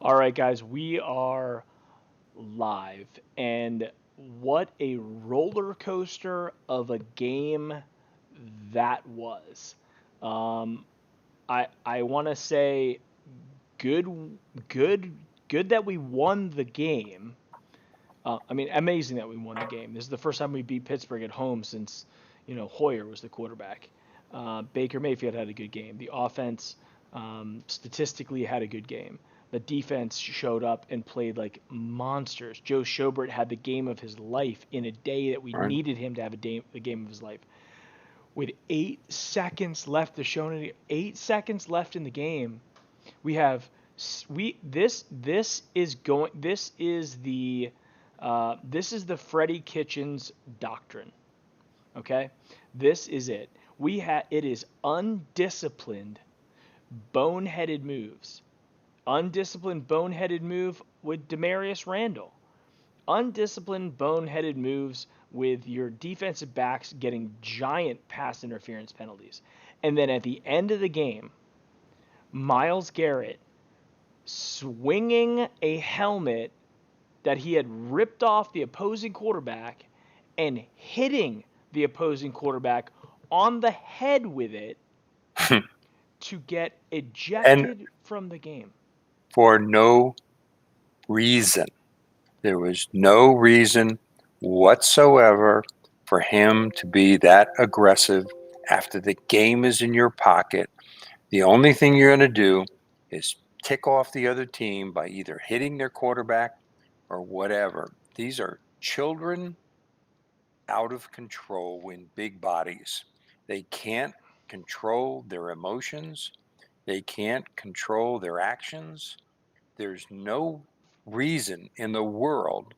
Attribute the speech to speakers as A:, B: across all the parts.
A: All right, guys, we are live, and what a roller coaster of a game that was. Um, I want to say good, good, good that we won the game. I mean, amazing that we won the game. This is the first time we beat Pittsburgh at home since, Hoyer was the quarterback. Baker Mayfield had a good game. The offense, statistically, had a good game. The defense showed up and played like monsters. Joe Schobert had the game of his life in a day that we
B: Right.
A: needed him to have the game of his life. With 8 seconds left, the show 8 seconds left in the game, we have we this is the Freddie Kitchens doctrine. Okay, this is it. It is undisciplined, boneheaded moves. Undisciplined, boneheaded move with Demarius Randall. Undisciplined, boneheaded moves with your defensive backs getting giant pass interference penalties. And then at the end of the game, Myles Garrett swinging a helmet that he had ripped off the opposing quarterback and hitting the opposing quarterback on the head with it to get
B: And
A: ejected from the game.
B: for no reason. There was no reason whatsoever for him to be that aggressive after the game is in your pocket. The only thing you're going to do is tick off the other team by either hitting their quarterback or whatever. These are children out of control in big bodies. They can't control their emotions. They can't control their actions. There's no reason in the world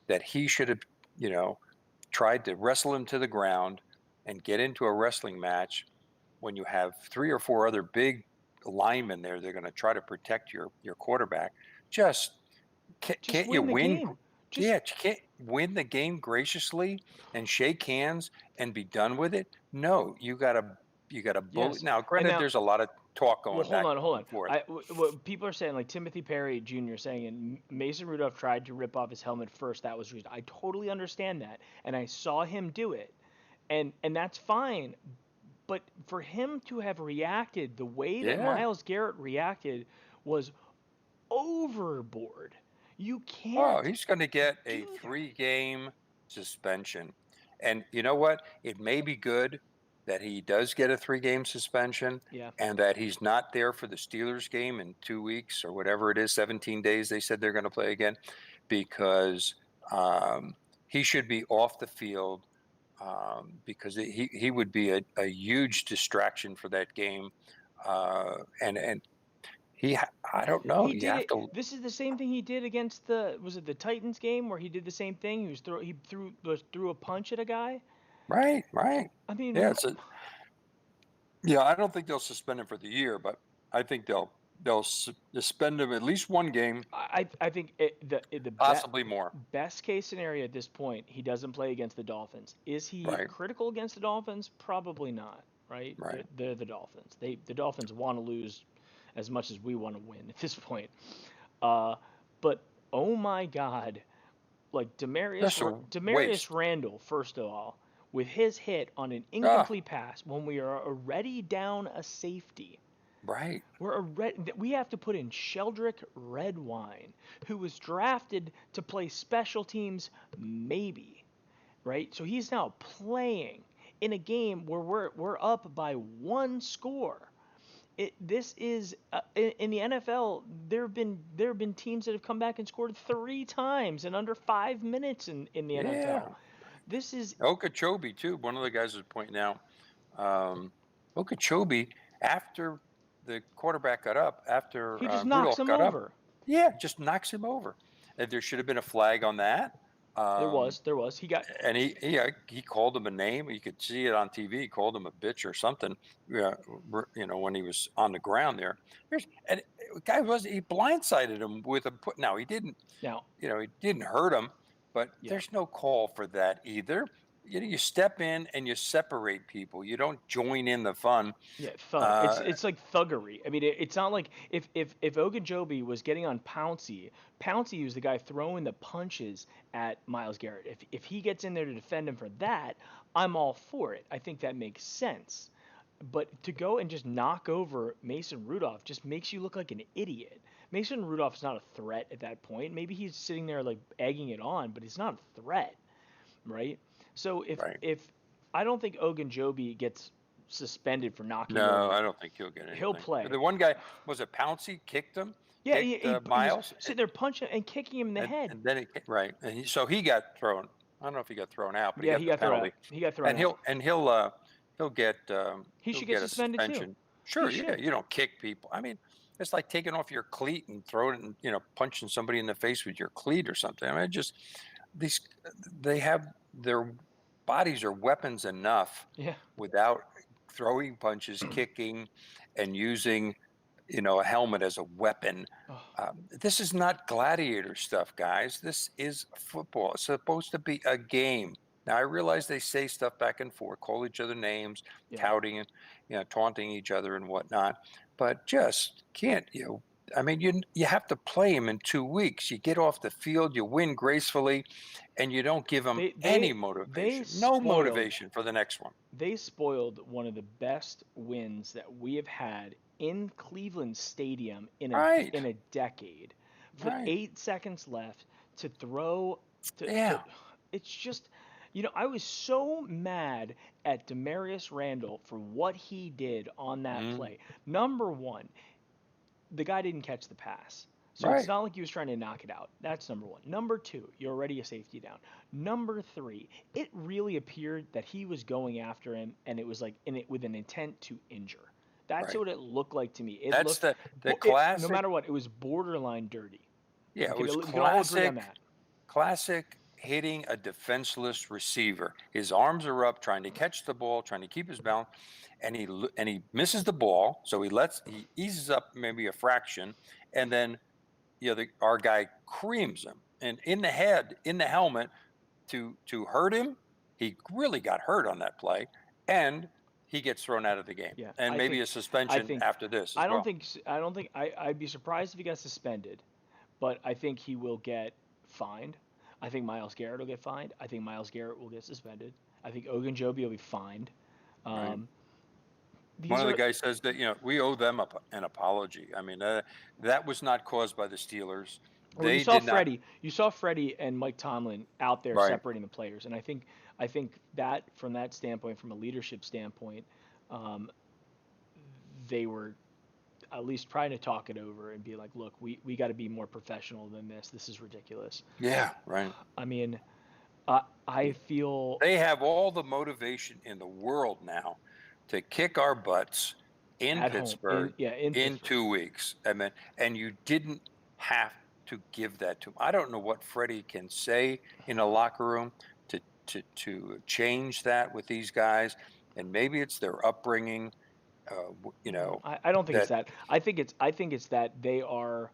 B: that he should have, you know, tried to wrestle him to the ground and get into a wrestling match when you have three or four other big linemen there. They're going to try to protect your quarterback. Just
A: Just
B: can't you
A: win the
B: win?
A: game. Just
B: Yeah, you can't win the game graciously and shake hands and be done with it. No, you got to bully.
A: yes.
B: Now,
A: And
B: granted,
A: now,
B: there's a lot of talk
A: well,
B: going
A: hold
B: back
A: on, hold on.
B: and forth.
A: What people are saying, like Timothy Perry Jr. saying, and Mason Rudolph tried to rip off his helmet first. That was reason. I totally understand that, and I saw him do it, and that's fine. But for him to have reacted the way that
B: Yeah.
A: Myles Garrett reacted was overboard. You
B: Oh,
A: can't
B: he's going to get
A: do
B: a
A: that.
B: 3-game suspension. And you know what? It may be good that he does get a 3-game suspension
A: Yeah.
B: and that he's not there for the Steelers game in 2 weeks or whatever it is, 17 days they said they're going to play again, because um, he should be off the field, because he would be a huge distraction for that game. And I don't know.
A: He
B: You
A: did
B: have
A: it.
B: to.
A: This is the same thing he did against the Titans game where he did the same thing. He threw a punch at a guy.
B: Right, right.
A: I mean,
B: Yeah, yeah, I don't think they'll suspend him for the year, but I think they'll suspend him at least 1 game,
A: I think
B: possibly more.
A: best case scenario at this point, he doesn't play against the Dolphins. Is he
B: Right,
A: critical against the Dolphins? Probably not. Right?
B: right.
A: They're the Dolphins. The Dolphins want to lose as much as we want to win at this point. Uh, but oh my God, like
B: That's a
A: Demarius
B: waste.
A: Randall, first of all, with his hit on an
B: Ah,
A: incomplete pass when we are already down a safety.
B: right.
A: We have to put in Sheldrick Redwine, who was drafted to play special teams, maybe, right? So he's now playing in a game where we're up by one score. This is in the NFL. There have been teams that have come back and scored 3 times in under 5 minutes in the
B: Yeah.
A: NFL. This is
B: Okeechobee too. One of the guys is pointing out. Um, Okeechobee, after the quarterback got up, after
A: he just knocks
B: Rudolph
A: him
B: got up,
A: over.
B: yeah, just knocks him over. And there should have been a flag on that.
A: There
B: Um,
A: was there was he got
B: and he called him a name. You could see it on TV. He called him a bitch or something. Yeah, when he was on the ground there. And the guy he blindsided him with a put. Now he didn't.
A: now
B: He didn't hurt him, but
A: yeah.
B: there's no call for that either. you step in and you separate people. You don't join in the fun.
A: Yeah, thug.
B: Uh,
A: It's like thuggery. I mean, it's not like if Ogunjobi was getting on Pouncey was the guy throwing the punches at Miles Garrett. If he gets in there to defend him for that, I'm all for it. I think that makes sense. But to go and just knock over Mason Rudolph just makes you look like an idiot. Mason Rudolph's not a threat at that point. Maybe he's sitting there like egging it on, but he's not a threat, right? So
B: right.
A: if I don't think Ogunjobi gets suspended for knocking
B: No, I
A: over,
B: don't think he'll get
A: he'll
B: anything.
A: play.
B: The one guy, was it Pouncey, kicked him,
A: Yeah,
B: kicked
A: he was
B: Miles,
A: sitting there punching and kicking him in the head.
B: and then right, and so he got thrown. I don't know if he got thrown out, but he
A: Yeah,
B: got
A: he
B: the
A: got thrown out.
B: penalty,
A: He got thrown
B: and
A: out.
B: he'll get
A: He should get
B: a
A: suspended too.
B: suspension.
A: He
B: Sure, yeah,
A: should.
B: you don't kick people. I mean, it's like taking off your cleat and throwing it, and punching somebody in the face with your cleat or something. I mean, just these they have their bodies are weapons enough
A: Yeah.
B: without throwing punches, kicking, and using a helmet as a weapon.
A: Oh,
B: This is not gladiator stuff, guys. This is football. It's supposed to be a game. Now I realize they say stuff back and forth, call each other names,
A: yeah.
B: touting and taunting each other and whatnot, but just can't I mean, you have to play them in 2 weeks. You get off the field, you win gracefully, and you don't give them
A: They
B: any
A: they they
B: motivation. No
A: spoiled
B: motivation for the next one.
A: they spoiled one of the best wins that we have had in Cleveland Stadium
B: Right,
A: in a decade. For
B: right.
A: 8 seconds left to throw to
B: Yeah.
A: it's just I was so mad at Demarius Randall for what he did on that
B: Mm,
A: play. Number one, the guy didn't catch the pass. So it's
B: right.
A: not like he was trying to knock it out. That's number one. Number two, you're already a safety down. Number three, it really appeared that he was going after him, and it was like in it with an intent to injure. That's
B: Right.
A: what it looked like to me. It
B: That's
A: looked,
B: the
A: no
B: classic.
A: matter what, it was borderline dirty.
B: Yeah, it
A: Okay,
B: was
A: we can all agree on
B: classic,
A: that.
B: classic hitting a defenseless receiver. His arms are up, trying to catch the ball, trying to keep his balance, and he misses the ball. So he eases up maybe a fraction, and then our guy creams him and in the head, in the helmet to hurt him. He really got hurt on that play, and he gets thrown out of the game,
A: Yeah,
B: and maybe a
A: I
B: suspension
A: think,
B: after this as well.
A: I don't think, I'd be surprised if he got suspended, but I think he will get fined. I think Miles Garrett will get fined. I think Miles Garrett will get suspended. I think Ogunjobi will be fined.
B: Right.
A: Um,
B: One
A: these
B: of the
A: are
B: guys says that we owe them an apology. I mean, that was not caused by the Steelers.
A: well,
B: They did not.
A: You saw Freddie and Mike Tomlin out there
B: Right.
A: separating the players, and I think that from that standpoint, from a leadership standpoint, um, they were at least trying to talk it over and be like, look, we got to be more professional than this. This is ridiculous.
B: Yeah. Right.
A: I mean, I feel
B: They have all the motivation in the world now to kick our butts in
A: at home
B: Pittsburgh
A: in
B: in
A: Pittsburgh.
B: 2 weeks. I mean, and you didn't have to give that to him. I don't know what Freddie can say in a locker room to change that with these guys, and maybe it's their upbringing.
A: I don't think it's
B: That
A: that. I think it's that they are.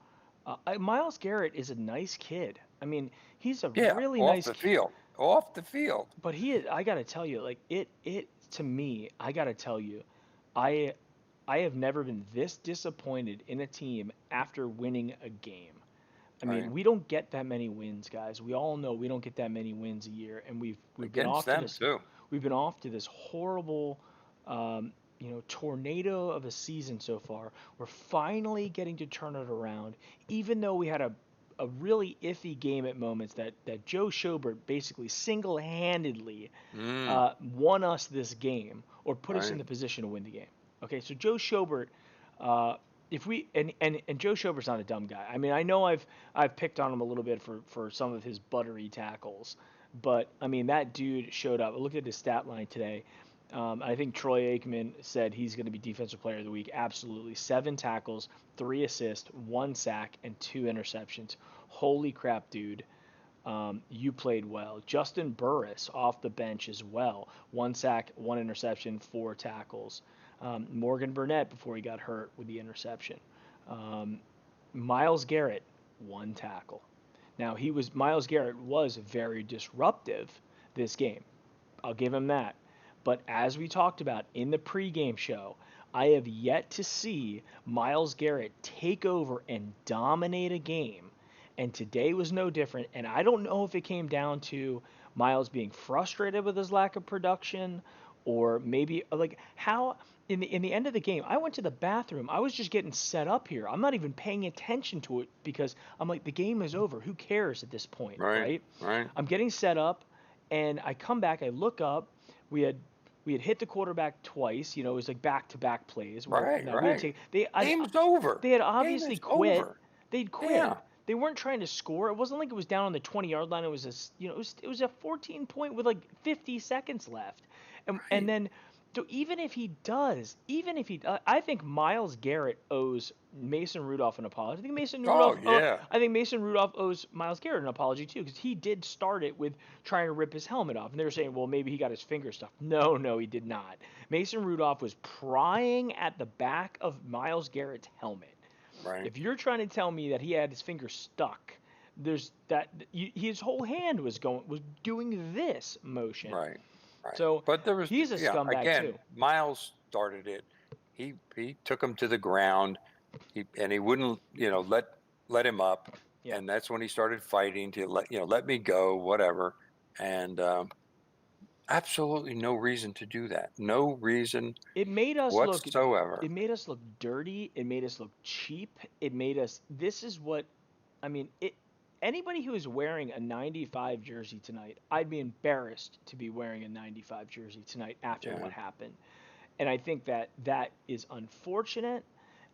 A: Miles Garrett is a nice kid. I mean, he's a
B: yeah,
A: really nice kid.
B: off the field.
A: But I gotta tell you, like it to me, I gotta tell you, I I have never been this disappointed in a team after winning a game. I mean,
B: Right.
A: we don't get that many wins, guys. We all know we don't get that many wins a year, and we've been
B: Against
A: off to
B: them
A: this
B: too.
A: horrible, tornado of a season so far. We're finally getting to turn it around, even though we had a really iffy game at moments that Joe Schobert basically single-handedly
B: Mm,
A: won us this game or put us in
B: right.
A: the position to win the game. Okay, so Joe Schobert, if we and Joe Schobert's not a dumb guy. I mean, I know I've picked on him a little bit for some of his buttery tackles, but I mean that dude showed up. I looked at his stat line today. I think Troy Aikman said he's going to be Defensive Player of the Week. Absolutely, 7 tackles, 3 assists, 1 sack, and 2 interceptions. Holy crap, dude! You played well. Justin Burris off the bench as well. 1 sack, 1 interception, 4 tackles. Morgan Burnett before he got hurt with the interception. Um, Miles Garrett, 1 tackle. Now Miles Garrett was very disruptive this game. I'll give him that. But as we talked about in the pregame show, I have yet to see Myles Garrett take over and dominate a game. And today was no different. And I don't know if it came down to Myles being frustrated with his lack of production, or maybe like how in the end of the game, I went to the bathroom. I was just getting set up here. I'm not even paying attention to it because I'm like, the game is over. Who cares at this point,
B: Right.
A: right?
B: Right.
A: I'm getting set up, and I come back. I look up. We had we had hit the quarterback twice. It was like back-to-back plays. Well,
B: Right.
A: no, we had
B: Right.
A: take they I,
B: Game's over.
A: they had
B: Game
A: obviously
B: is
A: quit.
B: over.
A: They'd quit.
B: Yeah.
A: They weren't trying to score. It wasn't like it was down on the 20-yard line. It was it was a 14 point with like 50 seconds left, and
B: Right.
A: then. So even if he, I think Myles Garrett owes Mason Rudolph an apology.
B: Oh yeah.
A: I think Mason Rudolph owes Myles Garrett an apology too, because he did start it with trying to rip his helmet off, and they were saying, well, maybe he got his finger stuck. No, no, he did not. Mason Rudolph was prying at the back of Myles Garrett's helmet.
B: Right.
A: If you're trying to tell me that he had his finger stuck, his whole hand was doing this motion.
B: Right. Right.
A: So
B: But there was,
A: he's a scumbag
B: again,
A: too.
B: Miles started it. He took him to the ground. He wouldn't, let him up.
A: Yeah.
B: And that's when he started fighting to let me go, whatever. And absolutely no reason to do that. No reason
A: It made us look
B: whatsoever.
A: it made us look dirty. It made us look cheap. It made us This is what I mean, anybody who is wearing a 95 jersey tonight, I'd be embarrassed to be wearing a 95 jersey tonight after
B: Yeah.
A: what happened. And I think that is unfortunate,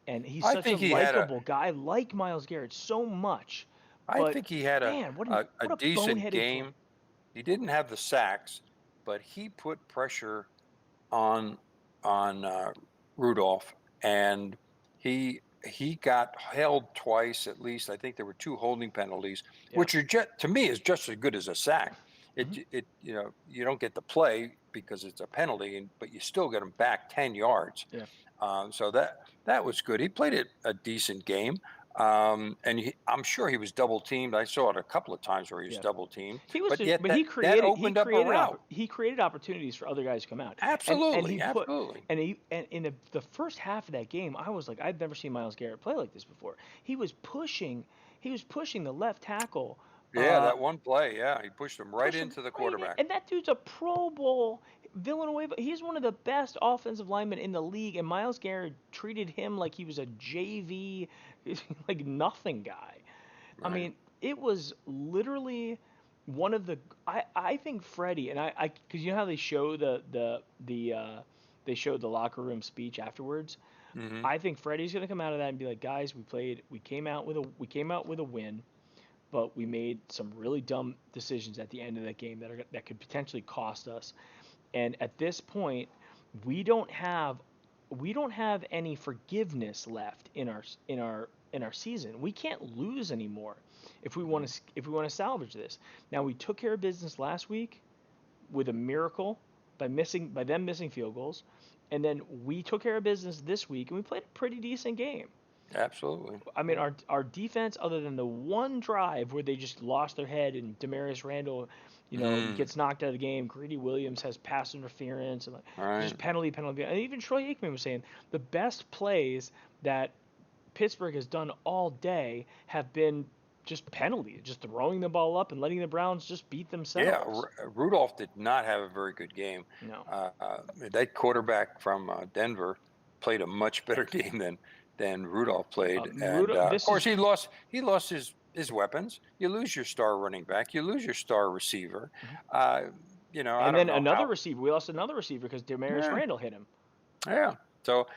A: and he's
B: I
A: such a
B: think he had a
A: likable guy. I like Myles Garrett so much.
B: I
A: But
B: think he had
A: man,
B: a
A: what a
B: decent
A: boneheaded play.
B: game. He didn't have the sacks, but he put pressure on Rudolph, and he got held twice at least. I think there were two holding penalties,
A: Yeah.
B: which are to me is just as good as a sack.
A: Mhm.
B: You don't get the play because it's a penalty, but you still get him back 10 yards.
A: Yeah.
B: So that was good. He played a decent game. I'm sure he was double teamed. I saw it a couple of times where he was
A: Yeah.
B: double teamed,
A: He was
B: but
A: just,
B: yet
A: but
B: that opened up a route.
A: he created opportunities for other guys to come out. And
B: Absolutely,
A: he put
B: absolutely.
A: and in the first half of that game, I was like, I've never seen Myles Garrett play like this before. He was pushing the left tackle.
B: Yeah, that one play. Yeah, he pushed him right
A: Push him
B: into the
A: right in,
B: quarterback.
A: and that dude's a Pro Bowl Villanueva. He's one of the best offensive linemen in the league, and Myles Garrett treated him like he was a JV, like nothing guy. I
B: Right.
A: mean, it was literally one of the. I think Freddie and I because you know how they show they showed the locker room speech afterwards.
B: Hmm.
A: I think Freddie's gonna come out of that and be like, guys, we came out with a win, but we made some really dumb decisions at the end of that game that could potentially cost us. And at this point, we don't have any forgiveness left in our season. We can't lose anymore if we want to salvage this. Now we took care of business last week with a miracle by them missing field goals, and then we took care of business this week and we played a pretty decent game.
B: Absolutely.
A: I mean, our defense, other than the one drive where they just lost their head and Demarius Randall,
B: Mm,
A: gets knocked out of the game. Greedy Williams has pass interference and like
B: right.
A: just penalty. And even Troy Aikman was saying the best plays that Pittsburgh has done all day have been just penalties, just throwing the ball up and letting the Browns just beat
B: Yeah,
A: themselves.
B: Rudolph did not have a very good game.
A: No,
B: That quarterback from Denver played a much better game than Rudolph played, and of
A: this
B: course
A: is
B: he lost his weapons. You lose your star running back, you lose your star receiver. Uh, I
A: and
B: don't
A: then
B: know
A: another
B: how.
A: receiver. We lost another receiver because Demarius
B: Yeah,
A: Randall hit him.
B: yeah. So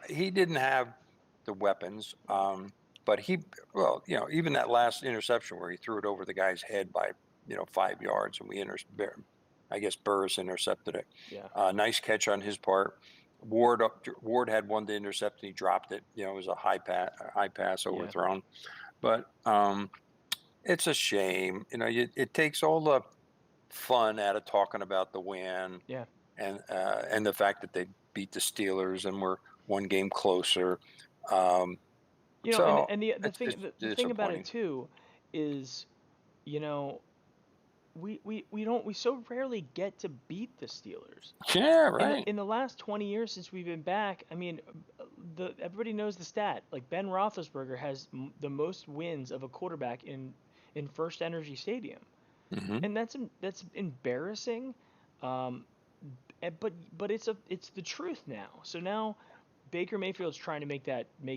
B: he didn't have the weapons. But even that last interception where he threw it over the guy's head by 5 yards, and I guess Burris intercepted it.
A: Yeah,
B: Nice catch on his part. Ward had one to intercept, and he dropped it. It was a high pass
A: yeah,
B: overthrown. But it's a shame. It takes all the fun out of talking about the win
A: yeah.
B: and the fact that they beat the Steelers and we're one game closer. Um,
A: And
B: so
A: the
B: it's just
A: thing about it
B: disappointing.
A: too is, you know, we so rarely get to beat the Steelers.
B: Yeah,
A: In
B: right.
A: the last 20 years since we've been back, I mean, everybody knows the stat. Like Ben Roethlisberger has the most wins of a quarterback in First Energy Stadium,
B: Hmm.
A: and that's embarrassing. Um, but it's the truth now. So now Baker Mayfield's trying to make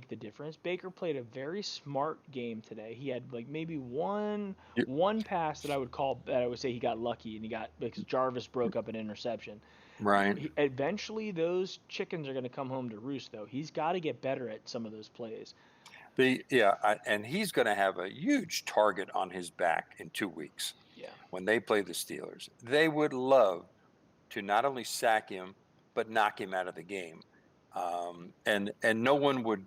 A: the difference. Baker played a very smart game today. He had like maybe one pass that I would say he got lucky, and he got because Jarvis broke up an interception.
B: Right.
A: Eventually those chickens are going to come home to roost, though. He's got to get better at some of those plays.
B: And he's going to have a huge target on his back in 2 weeks
A: Yeah.
B: when they play the Steelers. They would love to not only sack him but knock him out of the game. And no one would,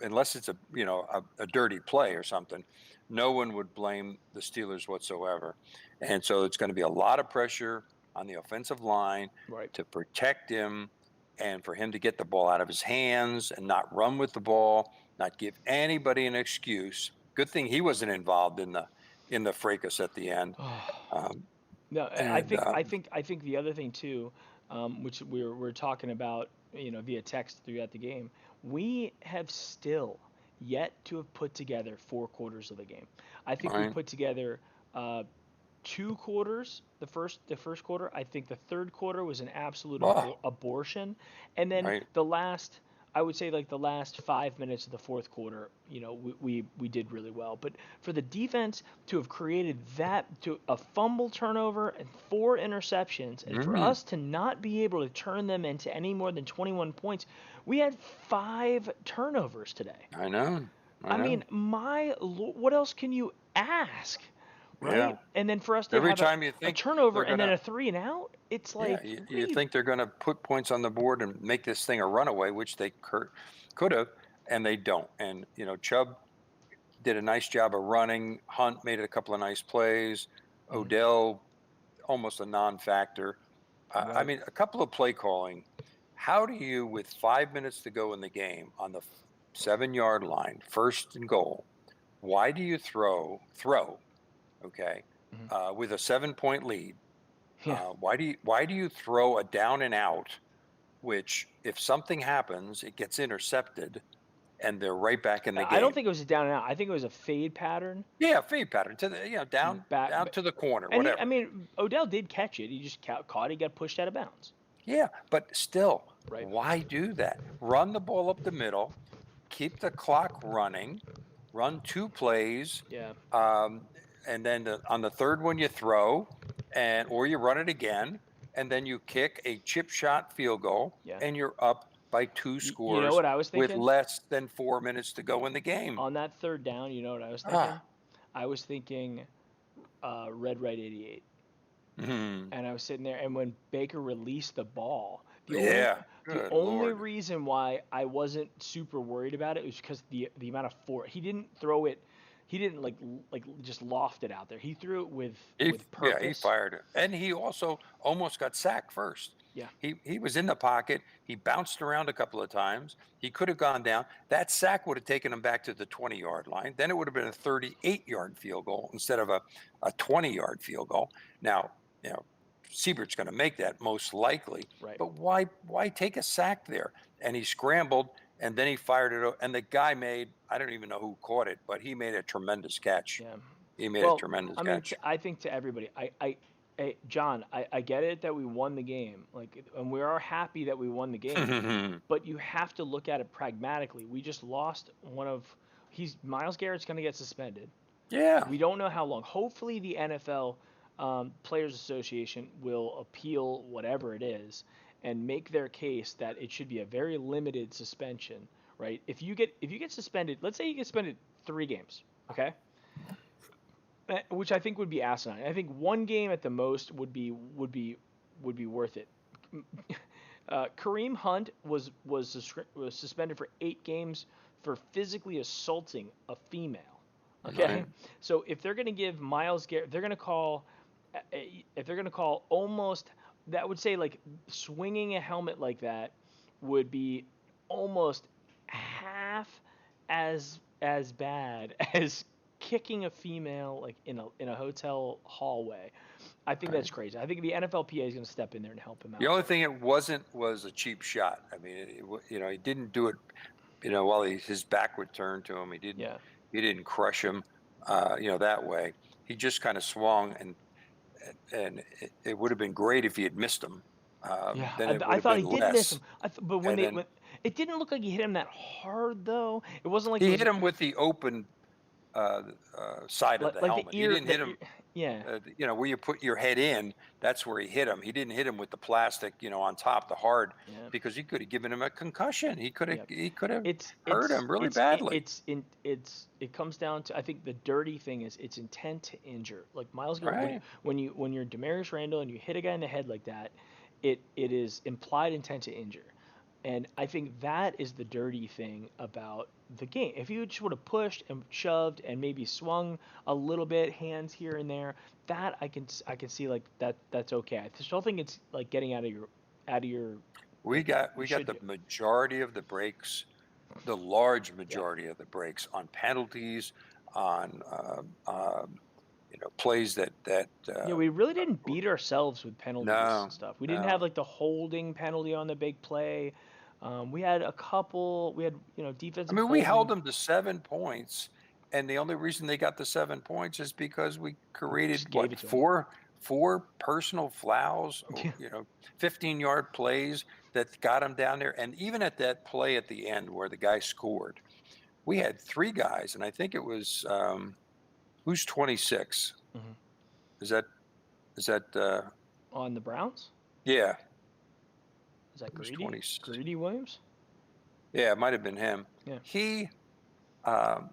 B: unless it's a dirty play or something, no one would blame the Steelers whatsoever. And so it's going to be a lot of pressure on the offensive line
A: Right.
B: to protect him and for him to get the ball out of his hands and not run with the ball, not give anybody an excuse. Good thing he wasn't involved in the fracas at the end. Um,
A: No,
B: and
A: I think the other thing too, which we're talking about, via text throughout the game, we have still yet to have put together 4 quarters of the game. I think we
B: right,
A: put together uh, 2 quarters. The first quarter. I think the third quarter was an absolute
B: oh,
A: abortion, and then
B: right,
A: the last. I would say like the last 5 minutes of the fourth quarter, we did really well. But for the defense to have created a fumble turnover and 4 interceptions, and for
B: mm,
A: us to not be able to turn them into any more than 21 points, we had 5 turnovers today.
B: I know, I
A: I
B: know,
A: mean, what else can you ask,
B: yeah.
A: right? And then for us to
B: Every
A: have
B: time you
A: a
B: think
A: turnover
B: they're
A: and then
B: gonna
A: a three and out, it's
B: Yeah,
A: like, what are
B: you
A: you?
B: think they're going to put points on the board and make this thing a runaway, which they could have, and they don't. And Chubb did a nice job of running. Hunt made a couple of nice plays.
A: Mhm.
B: Odell almost a non-factor. I
A: Right.
B: mean, a couple of play calling. How do you, with 5 minutes to go in the game, on the 7-yard line, first and goal? Why do you throw? Okay,
A: Mhm.
B: with a 7-point lead?
A: Yeah.
B: Why do you throw a down and out, which if something happens, it gets intercepted and they're right back in the
A: I don't
B: game?
A: think it was a down and out. I think it was a fade pattern.
B: Yeah, fade pattern to the down
A: Back,
B: down to the corner,
A: and I
B: whatever.
A: mean, Odell did catch it. He just caught it. He got pushed out of bounds.
B: Yeah, but still,
A: Right.
B: why do that? Run the ball up the middle, keep the clock running, run 2 plays,
A: Yeah.
B: um, and then on the third one you throw, or you run it again, and then you kick a chip shot field goal,
A: Yeah.
B: and you're up by two
A: You know
B: scores
A: what I was
B: with
A: thinking
B: less than 4 minutes to go in the game.
A: on that third down? You know what I was thinking?
B: Ah,
A: I was thinking Red Right 88.
B: mhm.
A: And I was sitting there, and when Baker released the ball,
B: Yeah,
A: the
B: good
A: only
B: Lord.
A: reason why I wasn't super worried about it was because the amount of force. He didn't throw it, he didn't like just loft it out there. He threw it with
B: Yeah, he
A: purpose.
B: fired it, and he also almost got sacked first.
A: Yeah.
B: He was in the pocket. He bounced around a couple of times. He could have gone down. That sack would have taken him back to the 20-yard line. Then it would have been a 38-yard field goal instead of a 20-yard field goal. Now, you know, Siebert's going to make that most likely,
A: Right.
B: but why take a sack there? And he scrambled, and then he fired it. And the guy made, I don't even know who caught it, but he made a tremendous catch.
A: Yeah.
B: He made a
A: Well,
B: tremendous
A: I mean,
B: catch.
A: I think to everybody, John, I get it that we won the game, like, and we are happy that we won the game, but you have to look at it pragmatically. We just lost one of, Miles Garrett's going to get suspended.
B: Yeah.
A: We don't know how long. Hopefully, the NFL Players Association will appeal whatever it is and make their case that it should be a very limited suspension, right? If you get suspended, let's say you get suspended 3 games, okay, which I think would be asinine. I think 1 game at the most would be worth it. Kareem Hunt was suspended for 8 games for physically assaulting a female. Okay,
B: Right.
A: so if they're gonna give Miles Garrett, if they're gonna call almost, that would say like swinging a helmet like that would be almost half as bad as kicking a female like in a hotel hallway. I think
B: Right.
A: that's crazy. I think the NFLPA is going to step in there and help him
B: The
A: out
B: only
A: there.
B: thing it wasn't was a cheap shot. I mean, he didn't do it, while his back would turn to him.
A: Yeah.
B: He didn't crush him, that way. He just kind of swung, and it would have been great if he had missed him.
A: Yeah,
B: Then it would
A: I
B: have
A: thought
B: been
A: he did miss
B: less.
A: him. But when
B: And
A: they
B: then
A: when it didn't look like he hit him that hard though. It wasn't like it
B: he
A: was
B: hit him with the open side of the
A: like the
B: helmet. He
A: ear
B: didn't hit him,
A: yeah.
B: where you put your head in. That's where he hit him. He didn't hit him with the plastic, on top, the hard,
A: Yeah.
B: because he could have given him a concussion. He could have
A: Yeah.
B: he could have
A: It's
B: hurt
A: it's
B: him really
A: it's
B: badly.
A: it comes down to, I think the dirty thing is it's intent to injure. Like Miles Garrett,
B: Right.
A: when you're Demarius Randall and you hit a guy in the head like that, it is implied intent to injure. And I think that is the dirty thing about the game. If you just would have pushed and shoved and maybe swung a little bit, hands here and there, that I can see like that's okay. I still think it's like getting out of your
B: We
A: like
B: got
A: you
B: we got
A: should
B: the
A: do.
B: majority of the breaks, the large
A: Yeah.
B: majority of the breaks on penalties, on plays that
A: Yeah, we really didn't beat ourselves with penalties and
B: no,
A: stuff. We didn't have
B: no.
A: like the holding penalty on the big play. We had a couple. We had
B: I
A: defensive
B: mean, we held
A: holding.
B: them to 7 points, and the only reason they got the 7 points is because we
A: Just
B: created
A: gave
B: what
A: it to them.
B: four personal fouls, or,
A: Yeah.
B: 15-yard plays that got them down there. And even at that play at the end where the guy scored, we had three guys, and I think it was who's 26.
A: Hmm.
B: Is that
A: On the Browns,
B: yeah?
A: is that
B: Who's
A: Greedy?
B: 20?
A: Greedy Williams?
B: Yeah, it might have been him.
A: Yeah.
B: He um,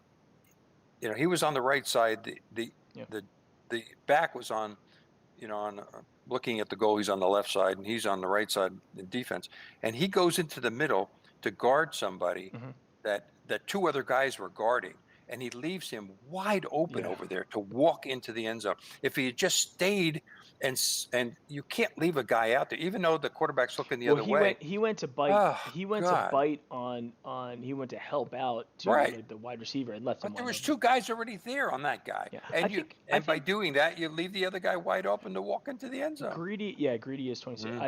B: he was on the right side.
A: Yeah.
B: The the back was on, on looking at the goal. He's on the left side, and he's on the right side in defense. And he goes into the middle to guard somebody
A: Hmm.
B: that two other guys were guarding, and he leaves him wide open
A: Yeah.
B: over there to walk into the end zone. If he had just stayed, and you can't leave a guy out there, even though the quarterback's looking the
A: Well,
B: other way.
A: he went to bite.
B: Oh
A: He went to
B: God.
A: bite on. He went to help out to
B: Right.
A: like the wide receiver and left him
B: But there
A: wide
B: was
A: open.
B: two guys already there on that guy.
A: Yeah. I
B: And you
A: think I
B: and by
A: think
B: doing that, you leave the other guy wide open to walk into the end zone.
A: Greedy. Yeah, Greedy is 26.
B: Mm.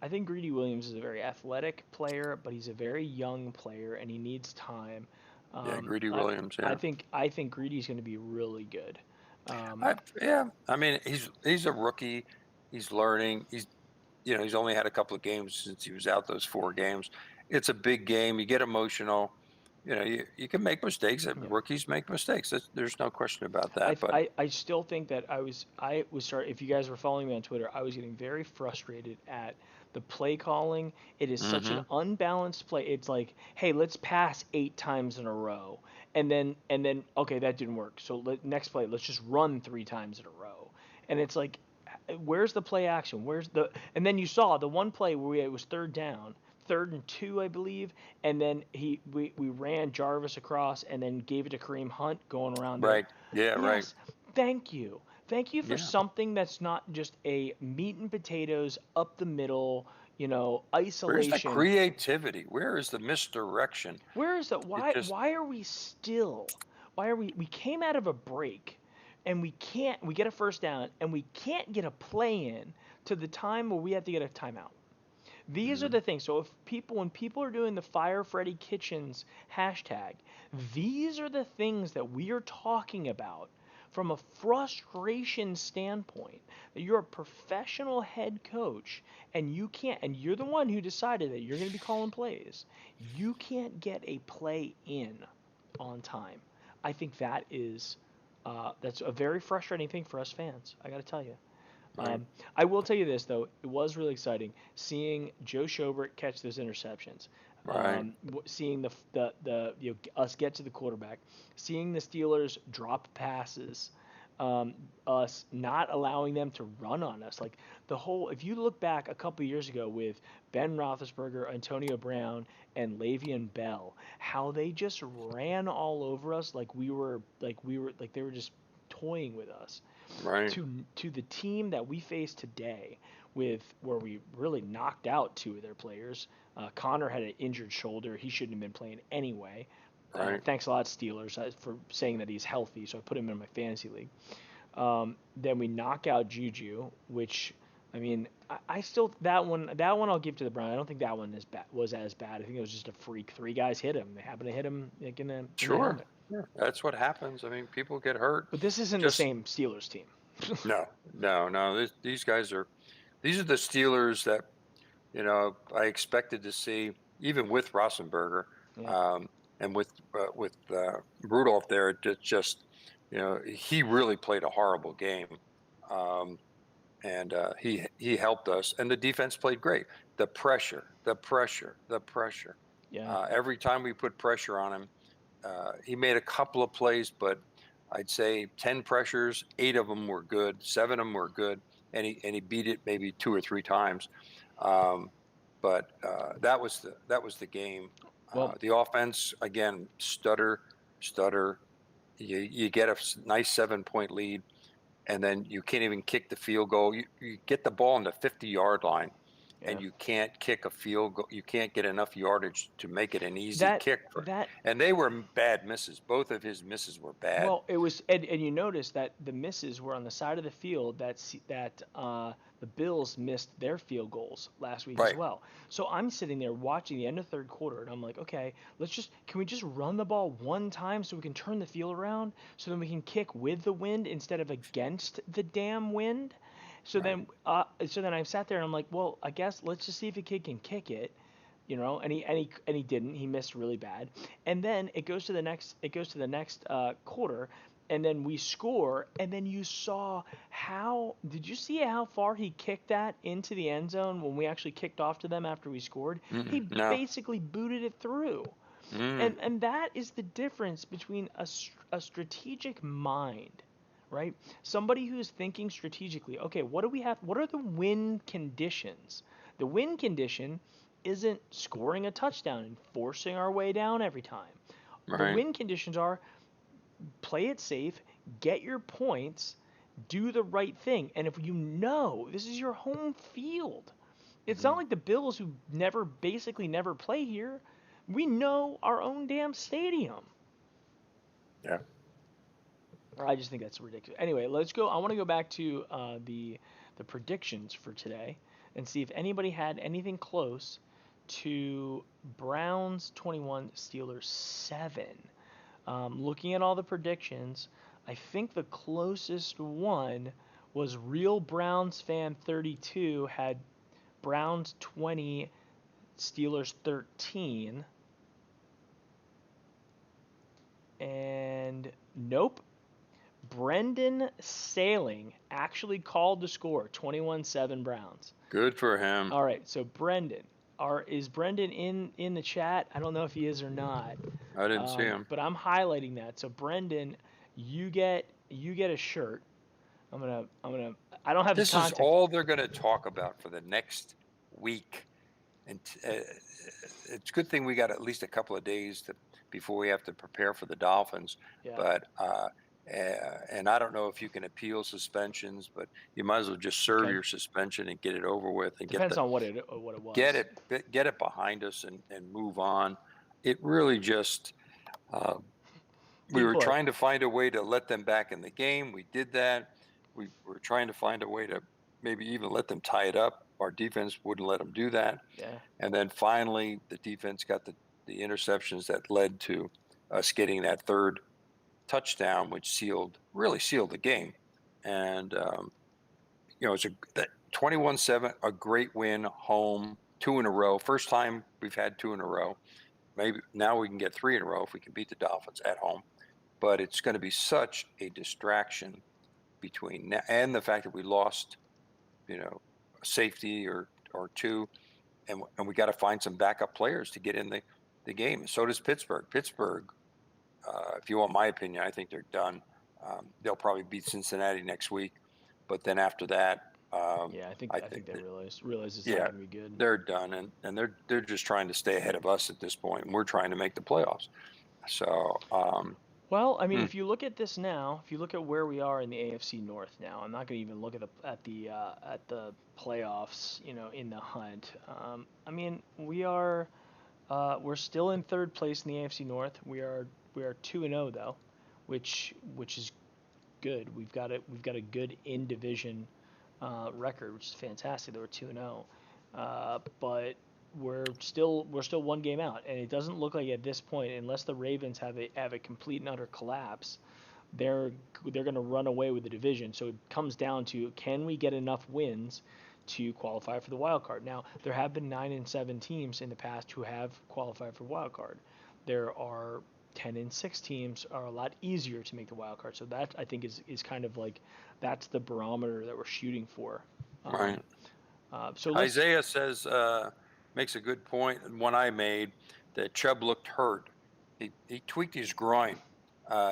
A: I think Greedy Williams is a very athletic player, but he's a very young player and he needs time.
B: Yeah,
A: Um,
B: Greedy
A: I,
B: Williams,
A: I
B: yeah.
A: think I think Greedy's going to be really good. Um,
B: Yeah. I mean, he's a rookie. He's learning. He's only had a couple of games since he was out, those 4 games. It's a big game. You get emotional. You can make mistakes.
A: yeah.
B: Rookies make mistakes. There's no question about
A: I,
B: that. But
A: I, I still think that I was start if you guys were following me on Twitter, I was getting very frustrated at the play calling. It is such an
B: hmm
A: unbalanced play. It's like, hey, let's pass 8 times in a row, and then okay, that didn't work. So next play, let's just run 3 times in a row, and it's like, where's the play action? Where's the and then you saw the one play where it was third down. Third and 2, I believe, and then we ran Jarvis across and then gave it to Kareem Hunt going around there.
B: right, yeah, right,
A: Yes, thank you. Thank you for
B: yeah.
A: something that's not just a meat and potatoes up the middle,
B: Where's the
A: isolation.
B: creativity? Where is the misdirection?
A: Where is that?
B: It
A: Why
B: just
A: why are we still? Why are we came out of a break and we get a first down and we can't get a play in to the time where we have to get a timeout. These are
B: mhm.
A: the things. So when people are doing the Fire Freddy Kitchens hashtag, these are the things that we are talking about from a frustration standpoint. That you're a professional head coach and you can't, and you're the one who decided that you're going to be calling plays. You can't get a play in on time. I think that's a very frustrating thing for us fans. I got to tell you.
B: Right,
A: I will tell you this though, it was really exciting seeing Joe Schobert catch those interceptions,
B: right,
A: seeing us get to the quarterback, seeing the Steelers drop passes, us not allowing them to run on us. Like the whole, if you look back a couple years ago with Ben Roethlisberger, Antonio Brown, and Le'Veon Bell, how they just ran all over us like they were just toying with us
B: right,
A: to the team that we face today, with where we really knocked out 2 of their players. Connor had an injured shoulder; he shouldn't have been playing anyway.
B: right.
A: Thanks a lot, Steelers, for saying that he's healthy, so I put him in my fantasy league. Then we knock out Juju, which I mean, I still that one I'll give to the Browns. I don't think that one was as bad. I think it was just a freak. Three guys hit him. They happened to hit him like in the
B: Sure.
A: helmet.
B: Yeah, that's what happens. I mean, people get hurt.
A: But this isn't the
B: Just
A: same Steelers team.
B: no, no, no. These guys are these are the Steelers that I expected to see, even with Rosenberger,
A: Yeah.
B: um, and with Rudolph there. It just he really played a horrible game, um, and he helped us, and the defense played great. The pressure, the pressure, the pressure.
A: Yeah.
B: Every time we put pressure on him, he made a couple of plays, but I'd say 10 pressures, 8 of them were good, 7 of them were good, and he beat it maybe 2 or 3 times. Um, but that was the game.
A: Well,
B: The offense again, stutter. You get a nice 7-point lead, and then you can't even kick the field goal. You get the ball on the 50-yard line,
A: yeah.
B: and you can't kick a field goal. You can't get enough yardage to make it an easy
A: That
B: kick
A: that
B: and they were bad misses. Both of his misses were bad.
A: Well, it was, and you notice that the misses were on the side of the field that the Bills missed their field goals last week as
B: Right.
A: well. So I'm sitting there watching the end of third quarter, and I'm like, okay, can we just run the ball one time so we can turn the field around, so then we can kick with the wind instead of against the damn wind.
B: Right.
A: So then I sat there and I'm like, well, I guess let's just see if a kid can kick it, and he didn't. He missed really bad. And then it goes to the next quarter, and then we score. And then you saw how did you see how far he kicked that into the end zone when we actually kicked off to them after we scored? He
B: No.
A: basically booted it through.
B: Mm.
A: And that is the difference between a strategic mind, right? Somebody who's thinking strategically. Okay, what do we have? What are the win conditions? The win condition isn't scoring a touchdown and forcing our way down every time. The
B: Right.
A: win conditions are play it safe, get your points, do the right thing. And if this is your home field, it's not
B: Mm-hmm.
A: like the Bills who basically never play here. We know our own damn stadium.
B: Yeah.
A: I just think that's ridiculous. Anyway, let's go. I want to go back to the predictions for today and see if anybody had anything close to Browns 21, Steelers 7. Looking at all the predictions, I think the closest one was Real Browns Fan 32 had Browns 20, Steelers 13. And nope, Brendan Sailing actually called the score 21-7 Browns.
B: Good for him.
A: All right, so Brendan, is Brendan in the chat? I don't know if he is or not,
B: I didn't see him.
A: but I'm highlighting that. So Brendan, you get a shirt. I don't have his
B: This is
A: contact.
B: all they're going to talk about for the next week. And it's a good thing we got at least a couple of days before we have to prepare for the Dolphins.
A: Yeah.
B: But and I don't know if you can appeal suspensions, but you might as well just serve
A: Okay.
B: your suspension and get it over with and
A: Depends on what it was.
B: get it behind us and move on. It really just we
A: Big
B: were
A: play.
B: trying to find a way to let them back in the game. We did that. We were trying to find a way to maybe even let them tie it up. Our defense wouldn't let them do that.
A: Yeah.
B: And then finally, the defense got the interceptions that led to us getting that third touchdown, which really sealed the game. And it's a 21-7, a great win, home, 2 in a row. First time we've had 2 in a row. Maybe now we can get 3 in a row if we can beat the Dolphins at home. But it's going to be such a distraction between now and the fact that we lost, safety or 2, and we got to find some backup players to get in the game. So does Pittsburgh. Pittsburgh, if you want my opinion, I think they're done. They'll probably beat Cincinnati next week, but then after that,
A: Yeah,
B: I
A: I
B: think
A: think they
B: that
A: realize it's not
B: yeah,
A: going to be good.
B: they're done, and they're just trying to stay ahead of us at this point, and we're trying to make the playoffs. So
A: Well, I mean,
B: hmm,
A: if you look at this now, if you look at where we are in the AFC North now, I'm not going to even look at the playoffs, in the hunt. I mean, we're still in third place in the AFC North. We are 2-0 though, which is good. We've got a good in division record, which is fantastic. They were 2-0, but we're still one game out, and it doesn't look like at this point, unless the Ravens have a complete and utter collapse, they're going to run away with the division. So it comes down to, can we get enough wins to qualify for the wild card? Now, there have been 9-7 teams in the past who have qualified for wild card. There are 10-6 teams are a lot easier to make the wild card. So that, I think, is kind of like, that's the barometer that we're shooting for.
B: Right.
A: So
B: Isaiah says, makes a good point, and one I made, that Chubb looked hurt. He tweaked his groin,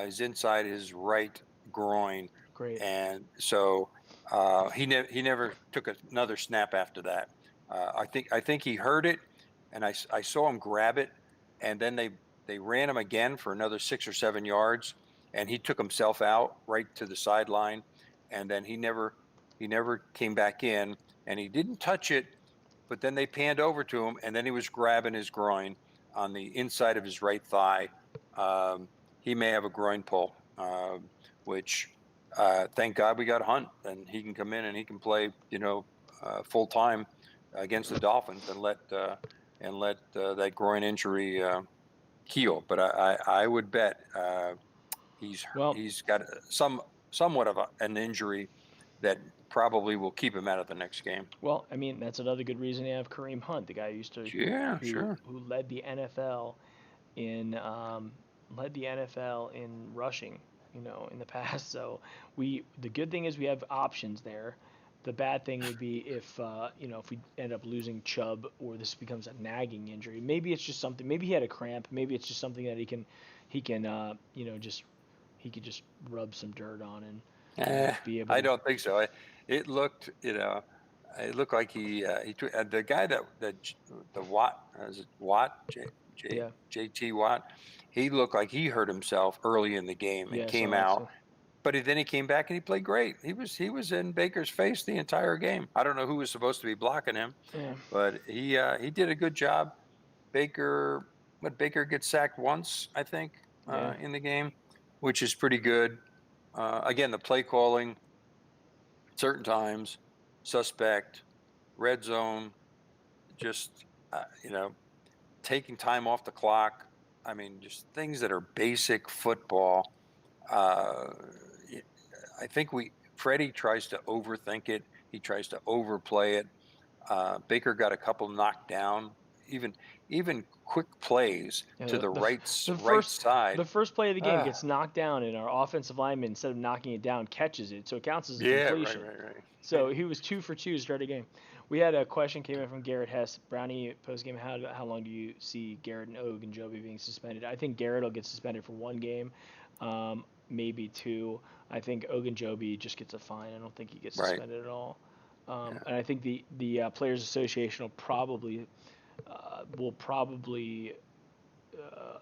B: his inside his right groin,
A: great.
B: and so he never took another snap after that. I think he heard it, and I saw him grab it, and then they ran him again for another 6 or 7 yards, and he took himself out right to the sideline, and then he never came back in, and he didn't touch it, but then they panned over to him, and then he was grabbing his groin on the inside of his right thigh. He may have a groin pull, which thank God we got Hunt, and he can come in and he can play, full time against the Dolphins and let that groin injury heal. But I would bet he's got somewhat of an injury that probably will keep him out of the next game.
A: Well, I mean, that's another good reason to have Kareem Hunt, the guy
B: Yeah,
A: who
B: sure.
A: led the NFL in rushing, in the past. So the good thing is we have options there. The bad thing would be if if we end up losing Chubb, or this becomes a nagging injury. Maybe it's just something. Maybe he had a cramp. Maybe it's just something that he can just rub some dirt on and be able
B: I
A: to.
B: don't think so. It looked, it looked like the guy the Watt, is it Watt,
A: Yeah.
B: JT Watt, he looked like he hurt himself early in the game and
A: Yeah.
B: came
A: So that's
B: out, but then he came back and he played great. He was in Baker's face the entire game. I don't know who was supposed to be blocking him,
A: yeah.
B: but he did a good job. Baker gets sacked once, I think,
A: Yeah.
B: in the game, which is pretty good. Again, the play calling, certain times, suspect, red zone, just, taking time off the clock. I mean, just things that are basic football. Uh, I think Freddie tries to overthink it. He tries to overplay it. Baker got a couple knocked down, even quick plays to
A: Yeah,
B: the
A: the
B: right
A: first
B: side.
A: play of the game
B: Ah,
A: gets knocked down, and our offensive lineman, instead of knocking it down, catches it, so it counts as a
B: yeah, right,
A: completion.
B: right, right.
A: So he was 2 for 2 to start the game. We had a question came in from Garrett Hess. Brownie postgame, how long do you see Garrett and Ogunjobi being suspended? I think Garrett will get suspended for 1 game, maybe 2. I think Ogunjobi just gets a fine. I don't think he gets
B: Right.
A: suspended at all.
B: Yeah.
A: And I think the Players Association will probably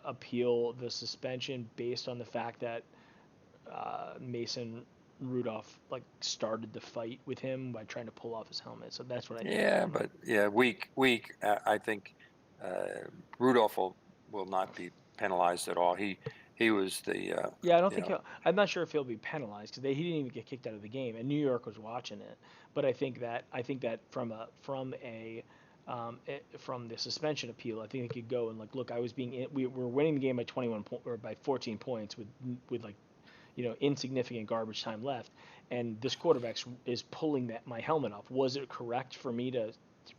A: appeal the suspension based on the fact that Mason Rudolph started the fight with him by trying to pull off his helmet. So that's what I think is
B: Yeah,
A: going on.
B: but yeah, weak. I think Rudolph will not be penalized at all. He was the
A: Yeah, I don't
B: you
A: think
B: know
A: I'm not sure if he'll be penalized because he didn't even get kicked out of the game, and New York was watching it. But I think that from the suspension appeal, I think it could go and look, I was we were winning the game by 14 points with insignificant garbage time left, and this quarterback is pulling my helmet off. Was it correct for me to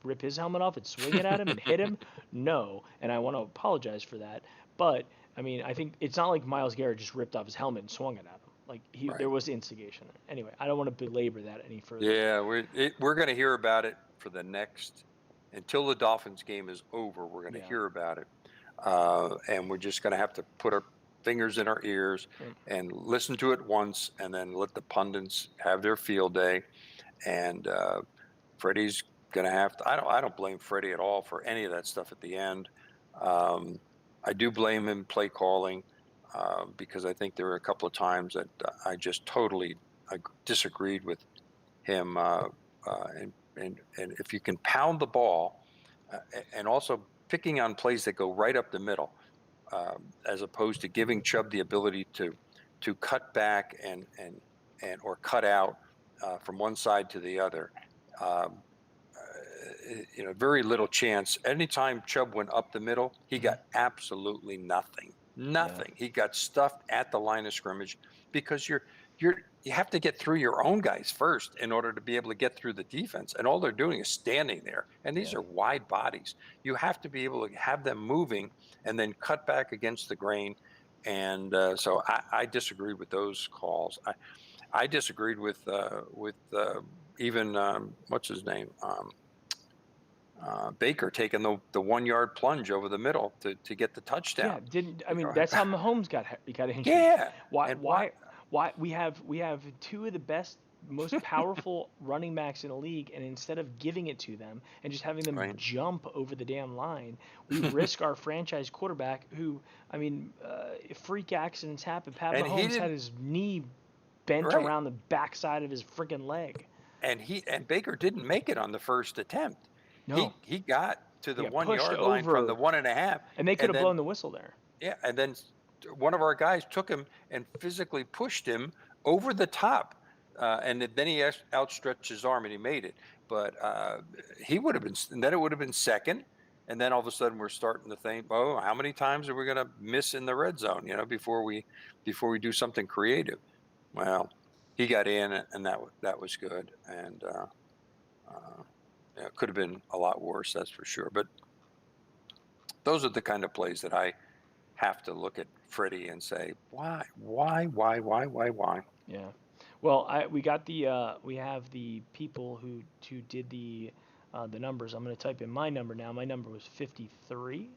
A: rip his helmet off and swing it at him and hit him? No, and I want to apologize for that. But I mean, I think it's not like Myles Garrett just ripped off his helmet and swung it at him.
B: right.
A: There was instigation there. Anyway, I don't want to belabor that any further.
B: Yeah, we're going to hear about it for the next until the Dolphins game is over. We're going to
A: Yeah.
B: hear about it, and we're just going to have to put our fingers in our ears
A: Yeah.
B: and listen to it once, and then let the pundits have their field day. And Freddie's going to have to. I don't blame Freddie at all for any of that stuff at the end. Um, I do blame him play calling because I think there were a couple of times that I just totally disagreed with him. And if you can pound the ball, and also picking on plays that go right up the middle, as opposed to giving Chubb the ability to cut back and or cut out from one side to the other. Um, very little chance. Anytime Chubb went up the middle, he got absolutely nothing.
A: Yeah.
B: Nothing. He got stuffed at the line of scrimmage because you have to get through your own guys first in order to be able to get through the defense. And all they're doing is standing there. And these
A: Yeah.
B: are wide bodies. You have to be able to have them moving and then cut back against the grain. And so I disagreed with those calls. I disagreed with even what's his name, Baker taking the 1 yard plunge over the middle to get the touchdown.
A: I mean that's how Mahomes got injured.
B: Yeah,
A: Why
B: and
A: why why we have two of the best, most powerful running backs in the league, and instead of giving it to them and just having them
B: right.
A: jump over the damn line, we risk our franchise quarterback who, I mean, freak accidents happen. Pat
B: And he
A: Mahomes had
B: didn't
A: his knee bent
B: right.
A: around the backside of his freaking leg.
B: And Baker didn't make it on the first attempt.
A: No,
B: He got to
A: he
B: the
A: got
B: one
A: pushed
B: yard line from the
A: over,
B: 1.5,
A: and they could
B: and
A: have
B: then
A: blown the whistle there.
B: yeah, and then one of our guys took him and physically pushed him over the top. And then he outstretched his arm and he made it. But he would have been, and then it would have been second. And then all of a sudden we're starting to think, oh, how many times are we going to miss in the red zone? Before we do something creative. Well, he got in, and that was good. And it could have been a lot worse, that's for sure. But those are the kind of plays that I have to look at Freddie and say, why?
A: Yeah. Well, we have the people who did the numbers. I'm going to type in my number now. My number was 53.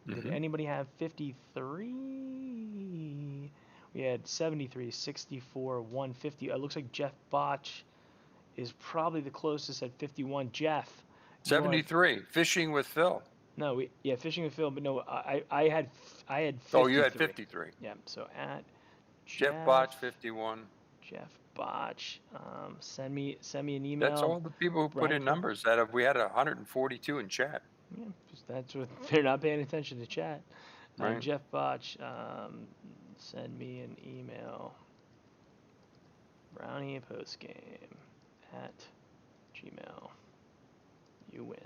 A: Did
B: Mm-hmm.
A: anybody have 53? We had 73, 64, 150. It looks like Jeff Botch is probably the closest at 51. Jeff, you are
B: 73, fishing with Phil.
A: no, fishing with Phil, but no, I had
B: Oh, you had
A: 53.
B: 53.
A: Yeah, so at
B: Jeff
A: Jeff
B: Botch, 51.
A: Jeff Botch. Send me an
B: That's
A: email.
B: all the people who put in
A: Brownie.
B: numbers. We had 142 in chat,
A: Yeah, that's what they're not paying attention to chat.
B: right?
A: Jeff Botch, send me an email. Brownie postgame at Gmail. You win.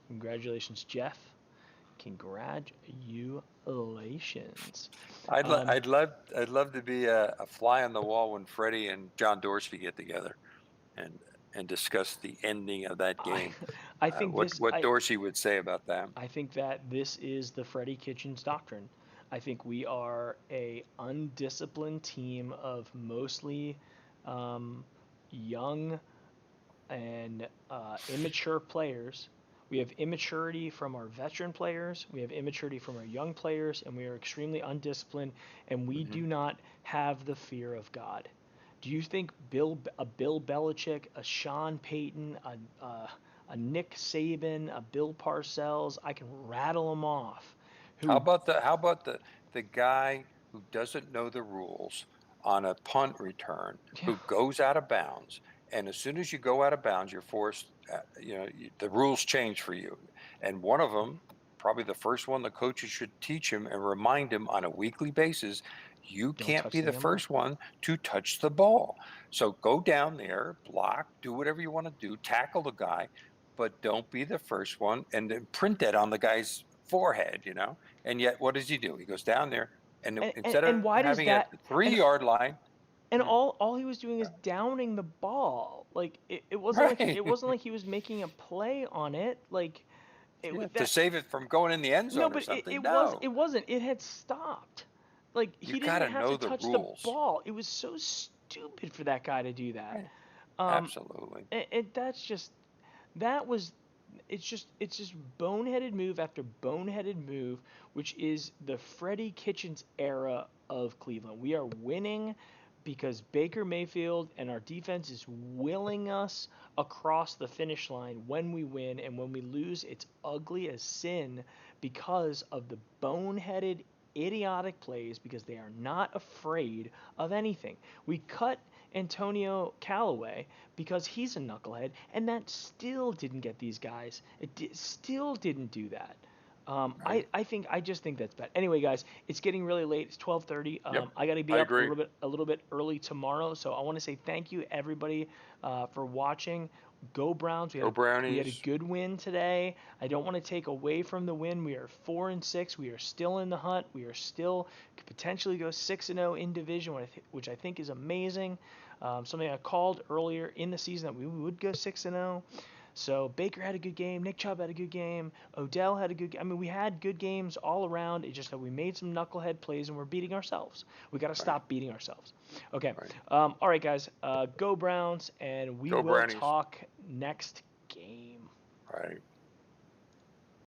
A: Congratulations, Jeff. Congratulations.
B: I'd love to be a fly on the wall when Freddie and John Dorsey get together and discuss the ending of that
A: I
B: game.
A: I think this
B: What Dorsey would say about that.
A: I think that this is the Freddie Kitchens doctrine. I think we are a undisciplined team of mostly young and immature players. We have immaturity from our veteran players, we have immaturity from our young players, and we are extremely undisciplined, and we
B: Mm-hmm.
A: do not have the fear of God. Do you think a Bill Belichick, a Sean Payton, a Nick Saban, a Bill Parcells, I can rattle them off,
B: How
A: who
B: about the guy who doesn't know the rules on a punt return,
A: yeah,
B: who goes out of bounds, and as soon as you go out of bounds, you're forced. The rules change for you, and one of them, probably the first one, the coaches should teach him and remind him on a weekly basis. You
A: don't
B: can't
A: touch
B: be
A: the
B: the
A: damn ball.
B: first one to touch the ball. So go down there, block, do whatever you want to do, tackle the guy, but don't be the first one, and then print that on the guy's forehead. And yet, what does he do? He goes down there, and instead
A: And
B: of
A: why does
B: having it
A: that
B: at the
A: and
B: 3 yard line,
A: and
B: hmm,
A: all he was doing is downing the ball. Like it wasn't like
B: right,
A: he was making a play on it. Like
B: yeah, to
A: that
B: save it from going in the end
A: no,
B: zone or
A: but
B: something. No,
A: it wasn't. It had stopped. Like
B: you
A: he
B: got
A: didn't
B: to
A: have to
B: know the
A: touch the
B: rules.
A: ball. It was so stupid for that guy to do that.
B: Right.
A: Um,
B: Absolutely.
A: and that's just that was it's just boneheaded move after boneheaded move, which is the Freddie Kitchens era of Cleveland. We are winning because Baker Mayfield and our defense is willing us across the finish line when we win, and when we lose, it's ugly as sin because of the boneheaded idiotic plays, because they are not afraid of anything. We cut Antonio Callaway because he's a knucklehead, and that still didn't get these guys. Still didn't do that.
B: Right?
A: I just think that's bad. Anyway, guys, it's getting really late. It's 12:30.
B: Yep.
A: I got to be
B: I
A: up
B: agree.
A: a little bit early tomorrow. So I want to say thank you everybody for watching. Go Browns.
B: Go
A: We had a
B: Brownies.
A: good win today. I don't want to take away from the win. We are 4-6. We are still in the hunt. We are still could potentially go 6-0 in division, which I think is amazing. Something I called earlier in the season that we would go 6-0. So Baker had a good game. Nick Chubb had a good game. Odell had a good game. I mean, we had good games all around. It's just that we made some knucklehead plays and we're beating ourselves. We got to
B: Right.
A: stop beating ourselves. Okay.
B: Right.
A: All right, guys. Go Browns, and we
B: Go
A: will
B: Brownies.
A: talk next game.
B: Right.